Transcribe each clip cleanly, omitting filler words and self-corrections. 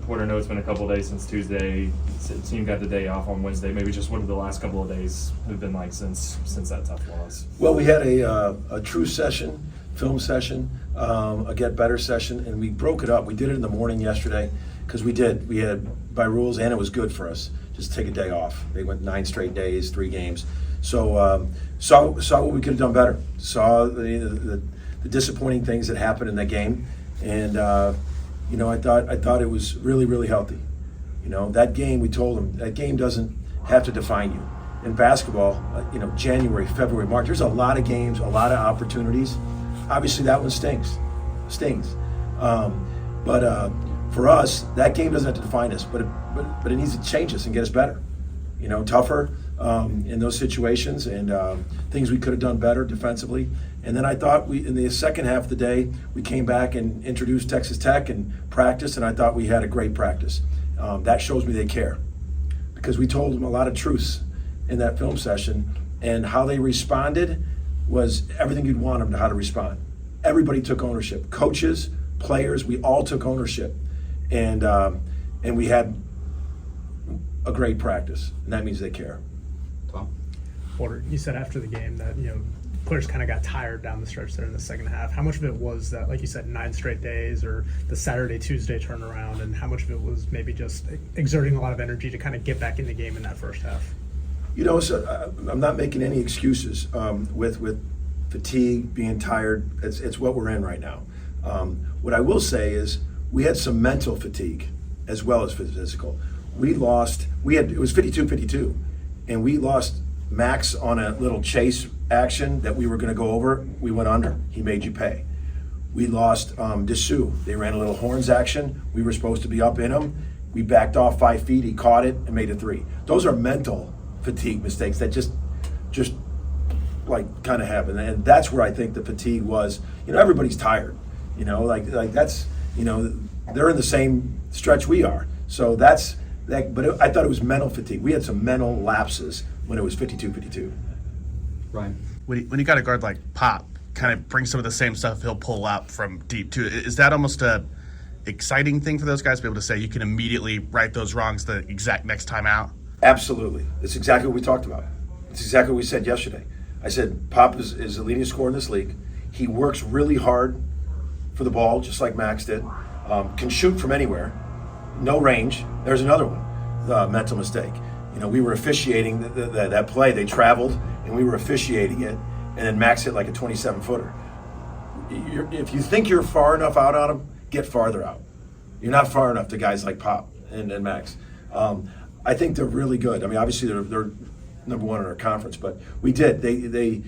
Porter, I know it's been a couple of days since Tuesday. The team got the day off on Wednesday. Maybe just what have the last couple of days have been like since that tough loss? Well, we had a true session, film session, a get better session, and we broke it up. We did it in the morning yesterday because we had by rules, and it was good for us. Just take a day off. They went 9 straight days, 3 games. So saw what we could have done better. Saw the disappointing things that happened in that game, and I thought it was really healthy. That game, we told them that game doesn't have to define you. In basketball, January, February, March, there's a lot of games, a lot of opportunities. Obviously, that one stings. But for us, that game doesn't have to define us, but it needs to change us and get us better. Tougher in those situations, and things we could have done better defensively. And then I thought in the second half of the day, we came back and introduced Texas Tech and practiced, and I thought we had a great practice. That shows me they care, because we told them a lot of truths in that film session, and how they responded was everything you'd want them to how to respond. Everybody took ownership. Coaches, players, we all took ownership, and we had a great practice, and that means they care. Tom? Porter, you said after the game that players kind of got tired down the stretch there in the second half. How much of it was that, like you said, 9 straight days or the Saturday, Tuesday turnaround, and how much of it was maybe just exerting a lot of energy to kind of get back in the game in that first half? So I'm not making any excuses with fatigue, being tired. It's what we're in right now. What I will say is we had some mental fatigue as well as physical. It was 52-52, and we lost Max on a little chase action that we were going to go over. We went under. He made you pay. We lost Dessous. They ran a little horns action. We were supposed to be up in him. We backed off 5 feet. He caught it and made a 3. Those are mental fatigue mistakes that just like kind of happen, and that's where I think the fatigue was. Everybody's tired. Like that's they're in the same stretch we are. So that's that. But I thought it was mental fatigue. We had some mental lapses when it was 52-52. Ryan? When you got a guard like Pop, kind of brings some of the same stuff he'll pull out from deep too. Is that almost a exciting thing for those guys to be able to say you can immediately right those wrongs the exact next time out? Absolutely. That's exactly what we talked about. It's exactly what we said yesterday. I said Pop is the leading scorer in this league. He works really hard for the ball, just like Max did. Can shoot from anywhere. No range. There's another one. Mental mistake. We were officiating that play. They traveled, and we were officiating it, and then Max hit like a 27-footer. If you think you're far enough out on him, get farther out. You're not far enough to guys like Pop and Max. I think they're really good. I mean, obviously they're number 1 in our conference, but we did. They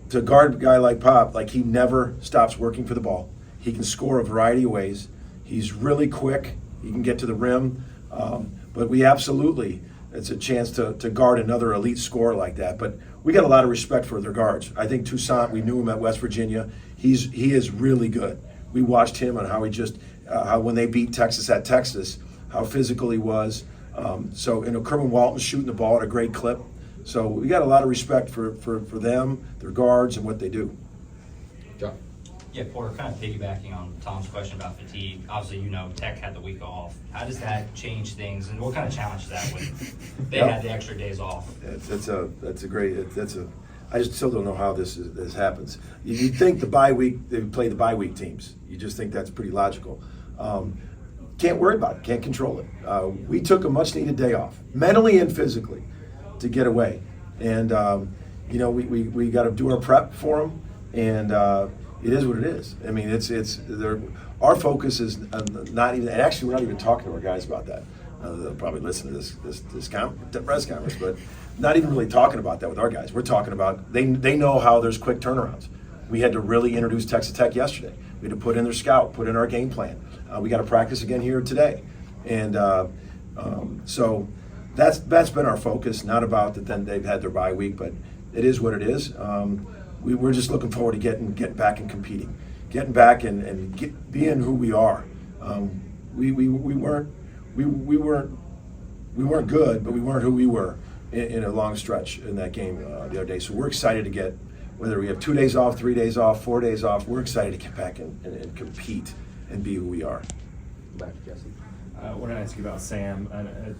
to guard a guy like Pop, like he never stops working for the ball. He can score a variety of ways. He's really quick. He can get to the rim. But we absolutely, it's a chance to guard another elite scorer like that. But we got a lot of respect for their guards. I think Toussaint, we knew him at West Virginia. He is really good. We watched him on how he how when they beat Texas at Texas, how physical he was. Kerwin Walton's shooting the ball at a great clip. So we got a lot of respect for them, their guards, and what they do. John? Yeah, Porter, kind of piggybacking on Tom's question about fatigue. Obviously, Tech had the week off. How does that change things, and what kind of challenge is that when they had the extra days off? I just still don't know how this happens. You'd think the bye week, they would play the bye week teams. You just think that's pretty logical. Can't worry about it, can't control it. We took a much needed day off, mentally and physically, to get away. And, we got to do our prep for them, and it is what it is. I mean, our focus is not even, and actually we're not even talking to our guys about that. They'll probably listen to this press conference, but not even really talking about that with our guys. We're talking about, they know how there's quick turnarounds. We had to really introduce Texas Tech yesterday. We had to put in their scout, put in our game plan. We got to practice again here today. And so that's been our focus, not about that then they've had their bye week, but it is what it is. We're just looking forward to getting back and competing, getting back and being who we are. We weren't good, but we weren't who we were in a long stretch in that game the other day. So we're excited to get, whether we have 2 days off, 3 days off, 4 days off, we're excited to get back and compete and be who we are. Back to Jesse. I want to ask you about Sam.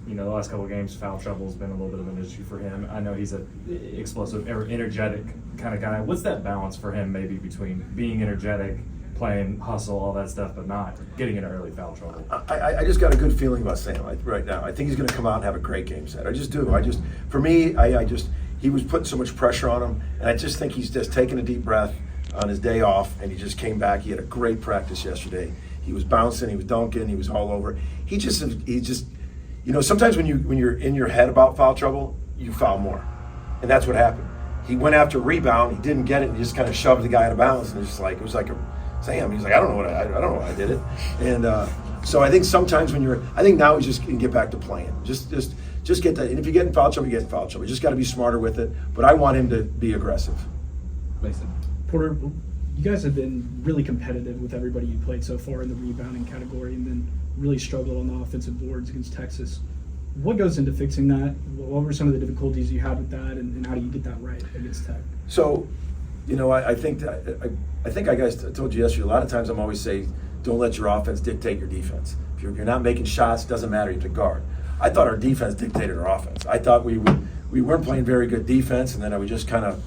The last couple of games, foul trouble has been a little bit of an issue for him. I know he's an explosive, energetic kind of guy. What's that balance for him, maybe between being energetic, playing hustle, all that stuff, but not getting into early foul trouble? I just got a good feeling about Sam right now. I think he's going to come out and have a great game set. I just do. For me, he was putting so much pressure on him, and I just think he's just taking a deep breath on his day off, and he just came back. He had a great practice yesterday. He was bouncing, he was dunking, he was all over. He just, sometimes when you're in your head about foul trouble, you foul more, and that's what happened. He went after a rebound, he didn't get it, and he just kind of shoved the guy out of bounds, and it was like a Sam. He's like, I don't know what I did it, and so I think sometimes I think now he's just can get back to playing. Just get that. And if you get in foul trouble, you get in foul trouble. You just got to be smarter with it. But I want him to be aggressive. Mason. Porter, you guys have been really competitive with everybody you played so far in the rebounding category, and then really struggled on the offensive boards against Texas. What goes into fixing that? What were some of the difficulties you had with that, and how do you get that right against Tech? So, I think I guys told you yesterday. A lot of times I'm always saying, don't let your offense dictate your defense. If you're not making shots, it doesn't matter. You have to guard. I thought our defense dictated our offense. I thought we weren't playing very good defense, and then I would just kind of.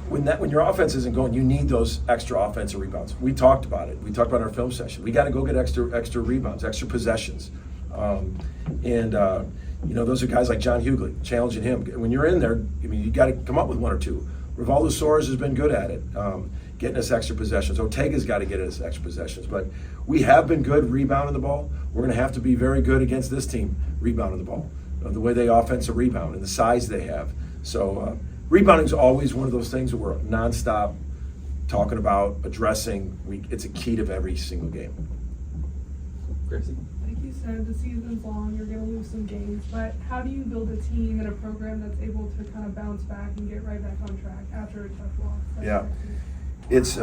When your offense isn't going, you need those extra offensive rebounds. We talked about it. We talked about it in our film session. We got to go get extra rebounds, extra possessions, those are guys like John Hughley, challenging him. When you're in there, you got to come up with one or two. Rivaldo Soares has been good at it, getting us extra possessions. Ortega's got to get us extra possessions. But we have been good rebounding the ball. We're going to have to be very good against this team rebounding the ball, the way they offensive rebound and the size they have. So. Rebounding is always one of those things that we're nonstop talking about, addressing. It's a key to every single game. Gracie. Like you said, the season's long, you're going to lose some games, but how do you build a team and a program that's able to kind of bounce back and get right back on track after a tough loss? Yeah, it's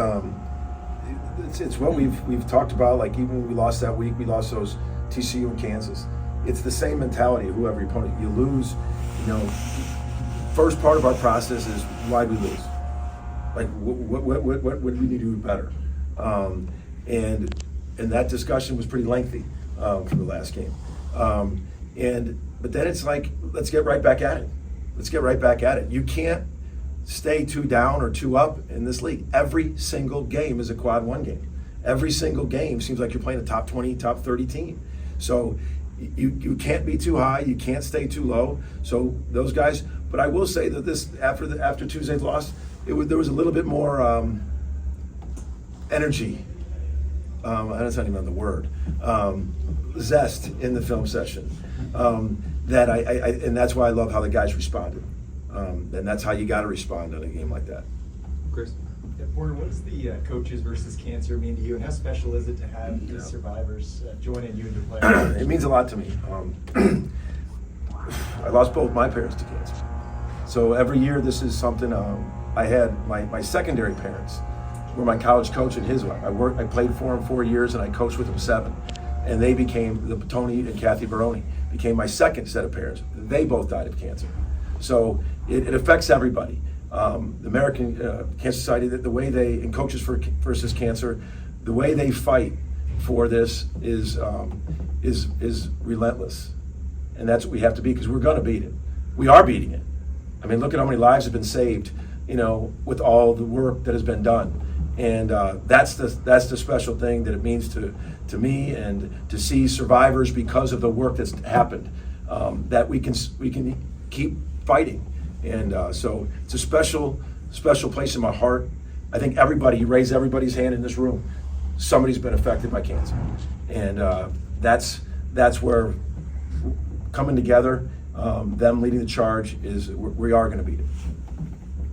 what we've talked about. Like even when we lost that week, we lost those TCU and Kansas. It's the same mentality of whoever your opponent. You lose, First part of our process is why we lose. Like what do we need to do better? And that discussion was pretty lengthy for the last game. But then it's like, let's get right back at it. Let's get right back at it. You can't stay 2 down or 2 up in this league. Every single game is a quad 1 game. Every single game seems like you're playing a top 20, top 30 team. So you can't be too high. You can't stay too low. So those guys. But I will say that this after Tuesday's loss, there was a little bit more energy. That's not even the word. Zest in the film session. That and that's why I love how the guys responded. And that's how you got to respond in a game like that. Chris. Yeah, Porter, what does the coaches versus cancer mean to you, and how special is it to have these survivors joining you and your players? It means a lot to me. I lost both my parents to cancer. So every year this is something, I had my secondary parents were my college coach and his wife. I played for him 4 years and I coached with him 7. And they became, Tony and Kathy Baroni became my second set of parents. They both died of cancer. So it affects everybody. The American Cancer Society, the way they, and Coaches versus Cancer, the way they fight for this is relentless. And that's what we have to be, because we're gonna beat it. We are beating it. I mean, look at how many lives have been saved, with all the work that has been done. And that's the special thing that it means to me, and to see survivors because of the work that's happened, that we can keep fighting. And so it's a special place in my heart. I think you raise everybody's hand in this room, somebody's been affected by cancer. And that's where coming together, them leading the charge, we are going to beat it.